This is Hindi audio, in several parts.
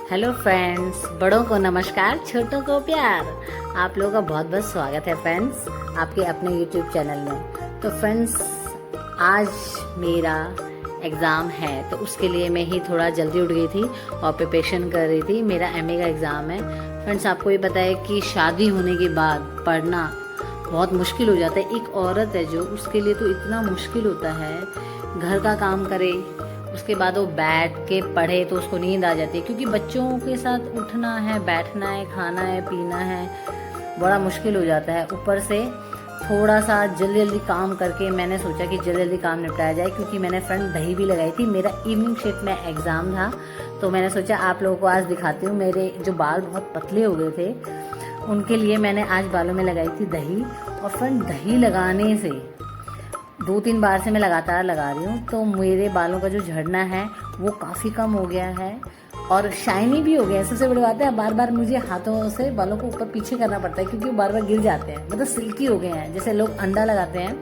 हेलो फ्रेंड्स, बड़ों को नमस्कार, छोटों को प्यार। आप लोगों का बहुत बहुत स्वागत है फ्रेंड्स आपके अपने यूट्यूब चैनल में। तो फ्रेंड्स, आज मेरा एग्ज़ाम है तो उसके लिए मैं ही थोड़ा जल्दी उठ गई थी और प्रिपरेशन कर रही थी। मेरा एमए का एग्ज़ाम है फ्रेंड्स। आपको ये पता है कि शादी होने के बाद पढ़ना बहुत मुश्किल हो जाता है। एक औरत है जो, उसके लिए तो इतना मुश्किल होता है। घर का काम करे, उसके बाद वो बैठ के पढ़े तो उसको नींद आ जाती है, क्योंकि बच्चों के साथ उठना है, बैठना है, खाना है, पीना है, बड़ा मुश्किल हो जाता है। ऊपर से थोड़ा सा जल्दी जल्दी काम करके मैंने सोचा कि जल्दी जल्दी काम निपटाया जाए, क्योंकि मैंने फ्रेंड दही भी लगाई थी। मेरा इवनिंग शिफ्ट में एग्ज़ाम था तो मैंने सोचा आप लोगों को आज दिखाती हूँ। मेरे जो बाल बहुत पतले हो गए थे उनके लिए मैंने आज बालों में लगाई थी दही। और फ्रेंड, दही लगाने से 2-3 बार से मैं लगातार लगा रही हूँ तो मेरे बालों का जो झड़ना है वो काफ़ी कम हो गया है और शाइनी भी हो गया है। सबसे बड़ी बात है, बार बार मुझे हाथों से बालों को ऊपर पीछे करना पड़ता है क्योंकि वो बार बार गिर जाते हैं। मतलब सिल्की हो गए हैं, जैसे लोग अंडा लगाते हैं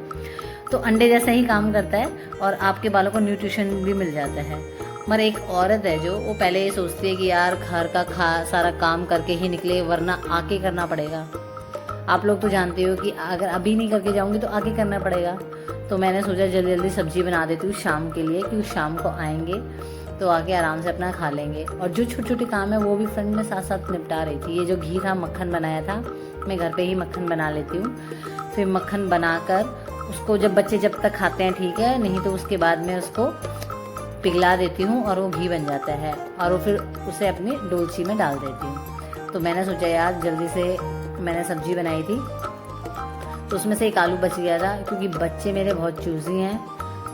तो अंडे जैसा ही काम करता है और आपके बालों को न्यूट्रिशन भी मिल जाता है। मगर एक औरत है जो, वो पहले ये सोचती है कि यार घर का सारा काम करके ही निकले, वरना आके करना पड़ेगा। आप लोग तो जानते हो कि अगर अभी नहीं करके जाऊंगी तो आगे करना पड़ेगा। तो मैंने सोचा जल्दी जल्दी सब्जी बना देती हूँ शाम के लिए, क्योंकि शाम को आएंगे तो आके आराम से अपना खा लेंगे। और जो छोटे छोटे काम है वो भी फ्रेंड में साथ साथ निपटा रही थी। ये जो घी था, मक्खन बनाया था, मैं घर पे ही मक्खन बना लेती हूँ। फिर मक्खन बनाकर उसको जब तक खाते हैं ठीक है, नहीं तो उसके बाद में उसको पिघला देती हूँ और वो घी बन जाता है और वो फिर उसे अपनी डोलची में डाल देती हूँ। तो मैंने सोचा यार जल्दी से मैंने सब्जी बनाई थी तो उसमें से एक आलू बच गया था, क्योंकि बच्चे मेरे बहुत चूज़ी हैं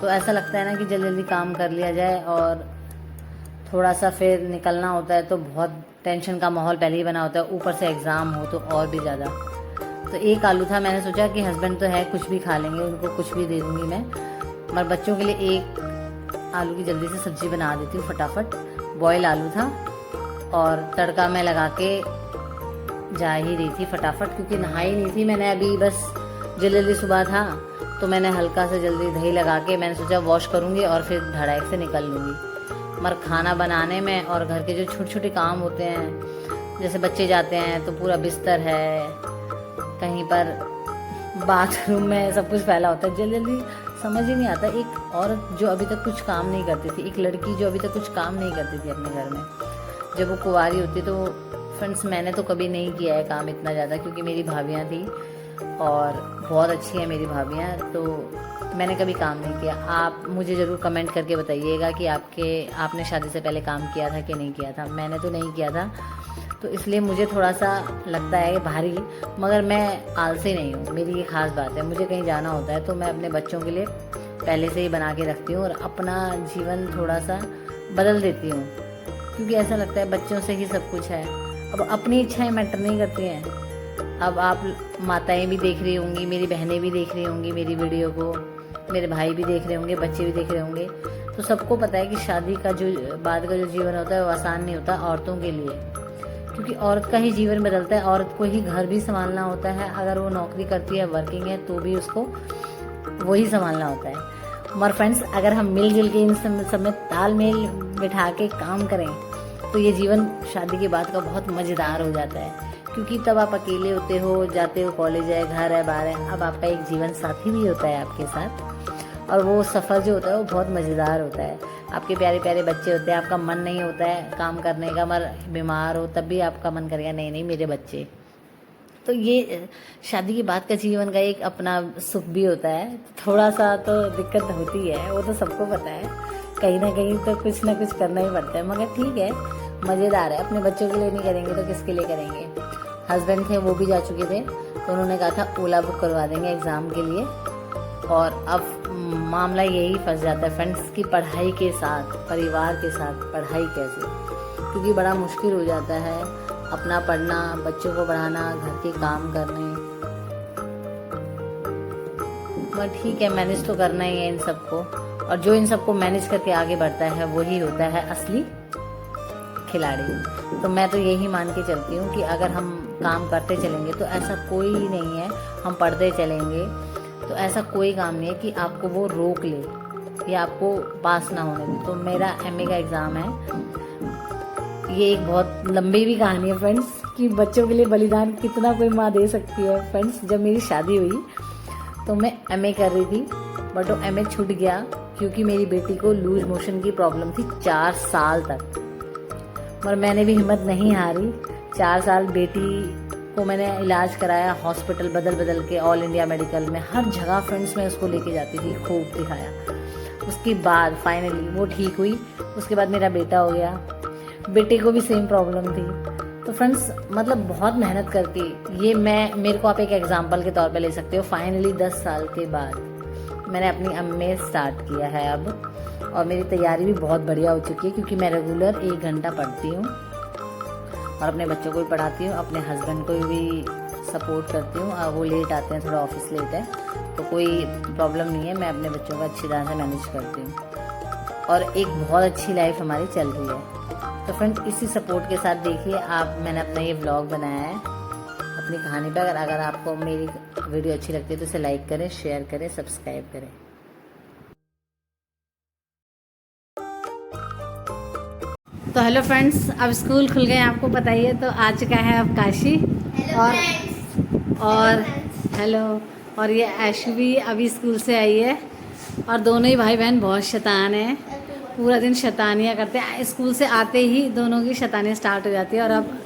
तो ऐसा लगता है ना कि जल्दी जल्दी काम कर लिया जाए। और थोड़ा सा फिर निकलना होता है तो बहुत टेंशन का माहौल पहले ही बना होता है, ऊपर से एग्ज़ाम हो तो और भी ज़्यादा। तो एक आलू था, मैंने सोचा कि हस्बैंड तो है, कुछ भी खा लेंगे, उनको कुछ भी दे दूँगी मैं, मगर बच्चों के लिए एक आलू की जल्दी से सब्ज़ी बना देती हूँ फटाफट। बॉयल आलू था और तड़का मैं लगा के जा ही रही थी फटाफट, क्योंकि नहाई नहीं थी मैंने अभी, बस जल्दी जल्दी सुबह था तो मैंने हल्का से जल्दी दही लगा के मैंने सोचा वॉश करूँगी और फिर धड़ाक से निकल लूँगी। मगर खाना बनाने में और घर के जो छोटे छोटे काम होते हैं, जैसे बच्चे जाते हैं तो पूरा बिस्तर है, कहीं पर बाथरूम में सब कुछ फैला होता है, जल्दी जल्दी समझ ही नहीं आता। एक औरत जो अभी तक कुछ काम नहीं करती थी, एक लड़की जो अभी तक कुछ काम नहीं करती थी अपने घर में, जब वो कुंवारी होती तो फ्रेंड्स मैंने तो कभी नहीं किया है काम इतना ज़्यादा, क्योंकि मेरी भाभियाँ थी और बहुत अच्छी हैं मेरी भाभियाँ, तो मैंने कभी काम नहीं किया। आप मुझे ज़रूर कमेंट करके बताइएगा कि आपने शादी से पहले काम किया था कि नहीं किया था। मैंने तो नहीं किया था तो इसलिए मुझे थोड़ा सा लगता है भारी, मगर मैं आलसी नहीं हूँ। मेरी ये ख़ास बात है, मुझे कहीं जाना होता है तो मैं अपने बच्चों के लिए पहले से ही बना के रखती हूँ और अपना जीवन थोड़ा सा बदल देती हूँ, क्योंकि ऐसा लगता है बच्चों से ही सब कुछ है। अब अपनी इच्छाएं मैटर नहीं करती हैं। अब आप माताएं भी देख रही होंगी, मेरी बहनें भी देख रही होंगी मेरी वीडियो को, मेरे भाई भी देख रहे होंगे, बच्चे भी देख रहे होंगे, तो सबको पता है कि शादी का जो बाद का जो जीवन होता है वो आसान नहीं होता औरतों के लिए, क्योंकि औरत का ही जीवन बदलता है। औरत को ही घर भी संभालना होता है, अगर वो नौकरी करती है, वर्किंग है, तो भी उसको वही संभालना होता है। मगर फ्रेंड्स, अगर हम मिलजुल के इन सब में तालमेल बिठा के काम करें तो ये जीवन शादी के बाद का बहुत मज़ेदार हो जाता है, क्योंकि तब आप अकेले होते हो, जाते हो, कॉलेज है, घर है, बाहर है, अब आपका एक जीवन साथी भी होता है आपके साथ, और वो सफ़र जो होता है वो बहुत मज़ेदार होता है। आपके प्यारे प्यारे बच्चे होते हैं, आपका मन नहीं होता है काम करने का, मगर बीमार हो तब भी आपका मन करेगा नहीं नहीं मेरे बच्चे। तो ये शादी के बाद का जीवन का एक अपना सुख भी होता है। थोड़ा सा तो दिक्कत होती है, वो तो सबको पता है, कहीं ना कुछ ना कुछ करना ही पड़ता है, मगर ठीक है, मज़ेदार है। अपने बच्चों के लिए नहीं करेंगे तो किसके लिए करेंगे। हस्बैंड थे वो भी जा चुके थे तो उन्होंने कहा था ओला बुक करवा देंगे एग्ज़ाम के लिए, और अब मामला यही फंस जाता है फ्रेंड्स की पढ़ाई के साथ, परिवार के साथ पढ़ाई कैसे, क्योंकि बड़ा मुश्किल हो जाता है अपना पढ़ना, बच्चों को पढ़ाना, घर के काम करने। पर ठीक है, मैनेज तो करना ही है इन सबको, और जो इन सबको मैनेज करके आगे बढ़ता है वही होता है असली खिलाड़ी। तो मैं तो यही मान के चलती हूँ कि अगर हम काम करते चलेंगे तो ऐसा कोई नहीं है, हम पढ़ते चलेंगे तो ऐसा कोई काम नहीं है कि आपको वो रोक ले या आपको पास ना होने दे। तो मेरा एमए का एग्ज़ाम है ये एक बहुत लंबी भी कहानी है फ्रेंड्स कि बच्चों के लिए बलिदान कितना कोई माँ दे सकती है। फ्रेंड्स, जब मेरी शादी हुई तो मैं एमए कर रही थी, बट वो एमए छूट गया क्योंकि मेरी बेटी को लूज मोशन की प्रॉब्लम थी 4 साल तक। और मैंने भी हिम्मत नहीं हारी। 4 साल बेटी को मैंने इलाज कराया, हॉस्पिटल बदल बदल के, ऑल इंडिया मेडिकल में, हर जगह फ्रेंड्स मैं उसको लेके जाती थी, खूब दिखाया। उसके बाद फाइनली वो ठीक हुई। उसके बाद मेरा बेटा हो गया, बेटे को भी सेम प्रॉब्लम थी। तो फ्रेंड्स, मतलब बहुत मेहनत करके ये मेरे को आप एक एग्जांपल के तौर पे ले सकते हो। फाइनली 10 साल के बाद मैंने अपनी एमए स्टार्ट किया है अब, और मेरी तैयारी भी बहुत बढ़िया हो चुकी है क्योंकि मैं रेगुलर 1 घंटा पढ़ती हूँ और अपने बच्चों को भी पढ़ाती हूँ, अपने हस्बैंड को भी सपोर्ट करती हूँ। वो लेट आते हैं, थोड़ा ऑफिस लेट है, तो कोई प्रॉब्लम नहीं है, मैं अपने बच्चों को अच्छी तरह से मैनेज करती हूँ और एक बहुत अच्छी लाइफ हमारी चल रही है। तो फ्रेंड्स, इसी सपोर्ट के साथ देखिए आप, मैंने अपना ये व्लॉग बनाया है अपनी कहानी पर। अगर आपको मेरी वीडियो अच्छी लगती है तो इसे लाइक करें, शेयर करें, सब्सक्राइब करें। तो हेलो फ्रेंड्स, अब स्कूल खुल गए आपको पता ही है। तो आ चुका है अब काशी और हेलो, और ये ऐशु भी अभी स्कूल से आई है। और दोनों ही भाई बहन बहुत शैतान हैं, पूरा दिन शैतानियाँ करते हैं। स्कूल से आते ही दोनों की शैतानियाँ स्टार्ट हो जाती है। और अब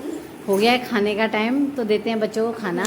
हो गया है खाने का टाइम, तो देते हैं बच्चों को खाना।